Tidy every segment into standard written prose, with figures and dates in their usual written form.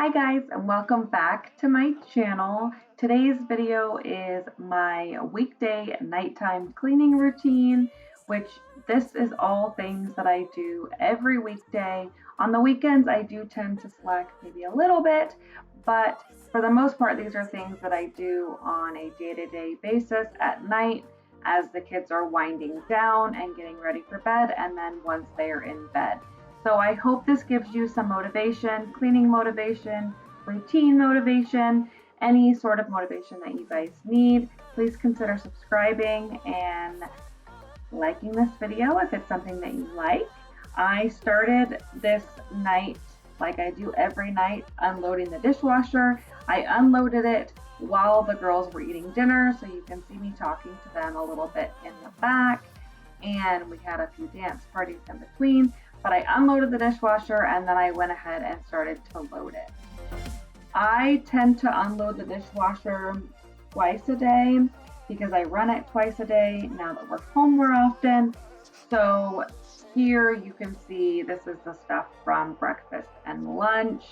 Hi guys, and welcome back to my channel. Today's video is my weekday nighttime cleaning routine, which this is all things that I do every weekday. On the weekends, I do tend to slack maybe a little bit, but for the most part, these are things that I do on a day-to-day basis at night as the kids are winding down and getting ready for bed, and then once they are in bed. So I hope this gives you some motivation, cleaning motivation, routine motivation, any sort of motivation that you guys need. Please consider subscribing and liking this video if it's something that you like. I started this night, like I do every night, unloading the dishwasher. I unloaded it while the girls were eating dinner, so you can see me talking to them a little bit in the back. And we had a few dance parties in between. But I unloaded the dishwasher and then I went ahead and started to load it. I tend to unload the dishwasher twice a day because I run it twice a day now that we're home more often. So here you can see this is the stuff from breakfast and lunch,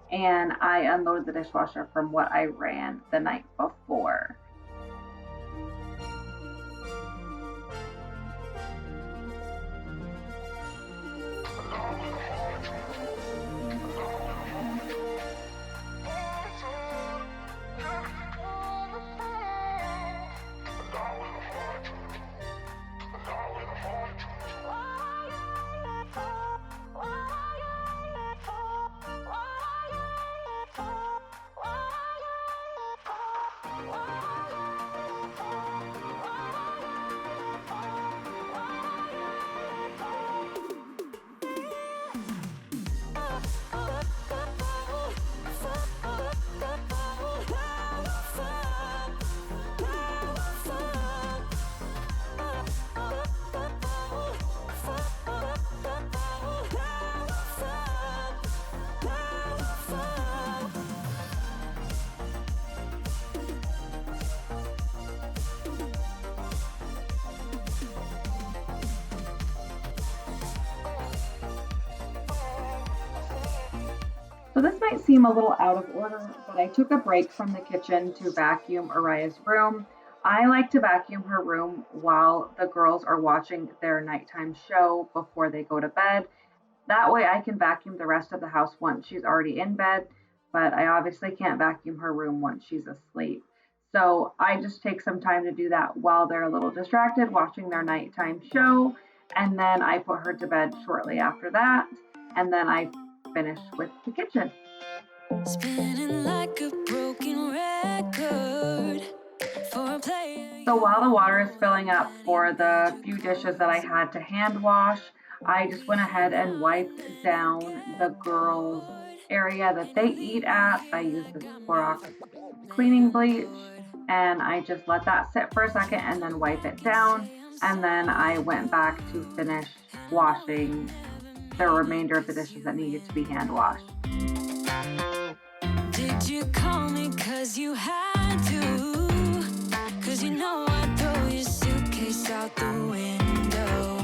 and I unloaded the dishwasher from what I ran the night before. So this might seem a little out of order, but I took a break from the kitchen to vacuum Araya's room. I like to vacuum her room while the girls are watching their nighttime show before they go to bed. That way I can vacuum the rest of the house once she's already in bed, but I obviously can't vacuum her room once she's asleep. So I just take some time to do that while they're a little distracted watching their nighttime show, and then I put her to bed shortly after that, and then I finish with the kitchen. Spinning like a broken record for a player. So while the water is filling up for the few dishes that I had to hand wash, I just went ahead and wiped down the girls' area that they eat at. I used this Clorox cleaning bleach and I just let that sit for a second and then wipe it down. And then I went back to finish washing the remainder of the dishes that needed to be hand washed. Did you call me cause you had to? Cause you know I'd throw your suitcase out the window.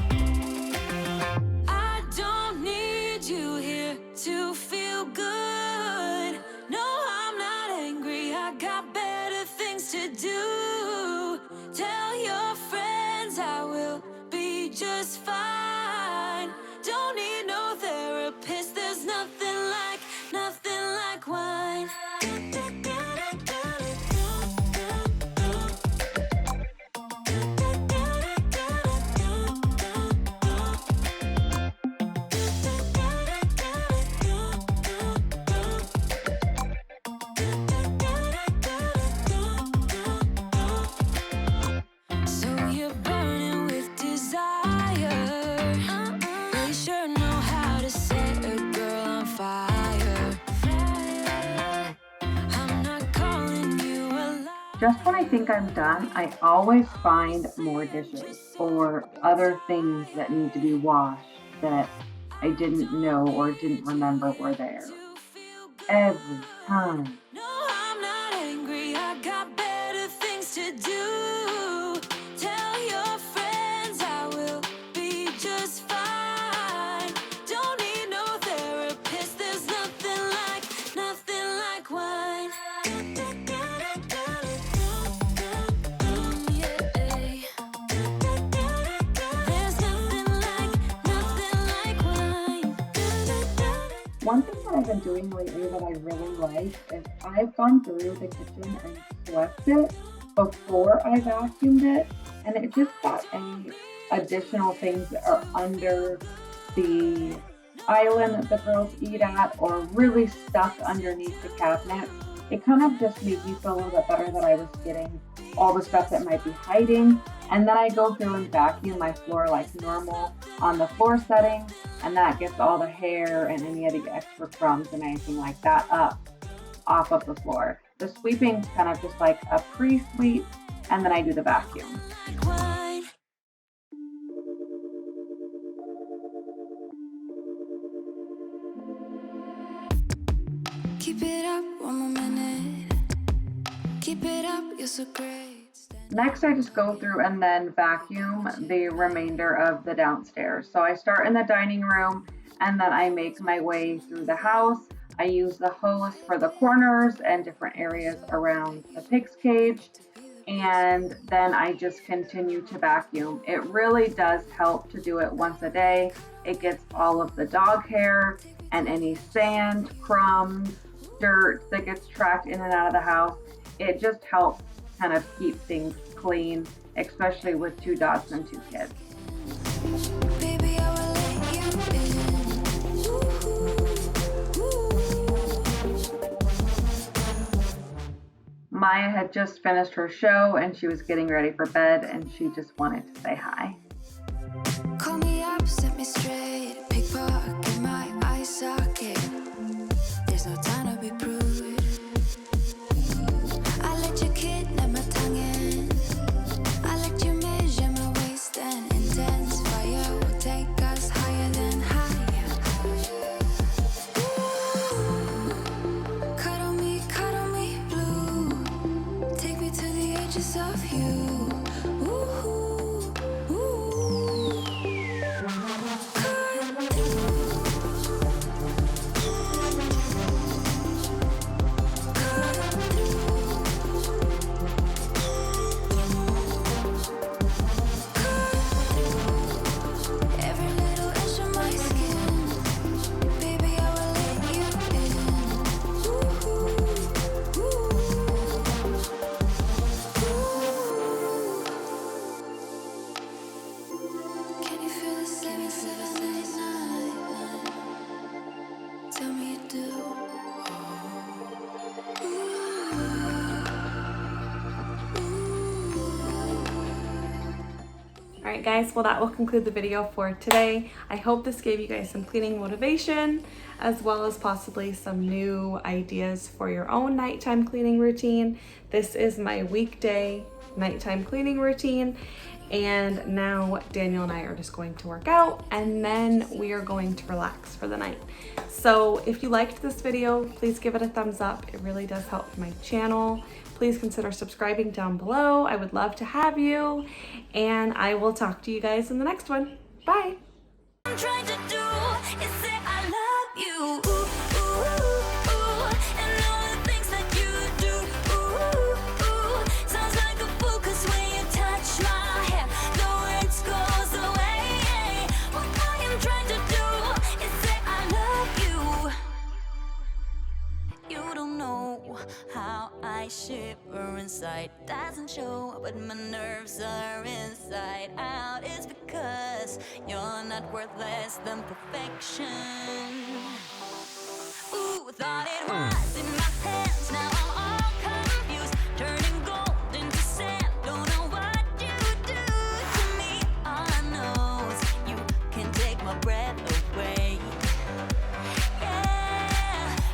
I don't need you here to feel good. No, I'm not angry, I got better things to do. Tell your friends I will be just fine. Don't need no therapist, there's nothing like wine. So you're burning with desire. You sure know how to set a girl on fire. I'm not calling you a lie. Just when I think I'm done, I always find more dishes or other things that need to be washed that I didn't know or didn't remember were there. Every time. No, I'm not angry, I got better things to do. Tell your friends I will be just fine. Don't need no therapist, there's nothing like One thing that I've been doing lately that I really like is I've gone through the kitchen and swept it before I vacuumed it, and it just got any additional things that are under the island that the girls eat at or really stuck underneath the cabinet. It kind of just made me feel a little bit better that I was getting all the stuff that might be hiding. And then I go through and vacuum my floor like normal on the floor setting, and that gets all the hair and any of the extra crumbs and anything like that up off of the floor. The sweeping's kind of just like a pre-sweep, and then I do the vacuum. Keep it up one more minute. Keep it up, you're so great. Next, I just go through and then vacuum the remainder of the downstairs. So I start in the dining room and then I make my way through the house. I use the hose for the corners and different areas around the pig's cage. And then I just continue to vacuum. It really does help to do it once a day. It gets all of the dog hair and any sand, crumbs, dirt that gets tracked in and out of the house. It just helps kind of keep things clean, especially with 2 dogs and 2 kids. Baby, I will let you in. Maya had just finished her show and she was getting ready for bed and she just wanted to say hi. Call me up, set me straight. Pickpocket in my eye socket. There's no time to be prude. I let you kidnap my tongue in. I let you measure my waist and intense fire will take us higher than higher. Ooh, cuddle me blue. Take me to the edges of you. Ooh, ooh. Tell me you do. Alright guys, well that will conclude the video for today. I hope this gave you guys some cleaning motivation as well as possibly some new ideas for your own nighttime cleaning routine. This is my weekday nighttime cleaning routine, and now Daniel and I are just going to work out and then we are going to relax for the night. So if you liked this video, please give it a thumbs up. It really does help my channel. Please consider subscribing down below. I would love to have you, and I will talk to you guys in the next one. Bye. I'm trying to do is say I love you. Ooh, ooh, ooh, and all the things that you do. Ooh, ooh, sounds like a fool 'cause when you touch my hair, the words goes away. What I am trying to do is say I love you. You don't know how I shiver inside. Doesn't show, but my nerves are inside out. It's because you're not worth less than perfection. Ooh, thought it was enough.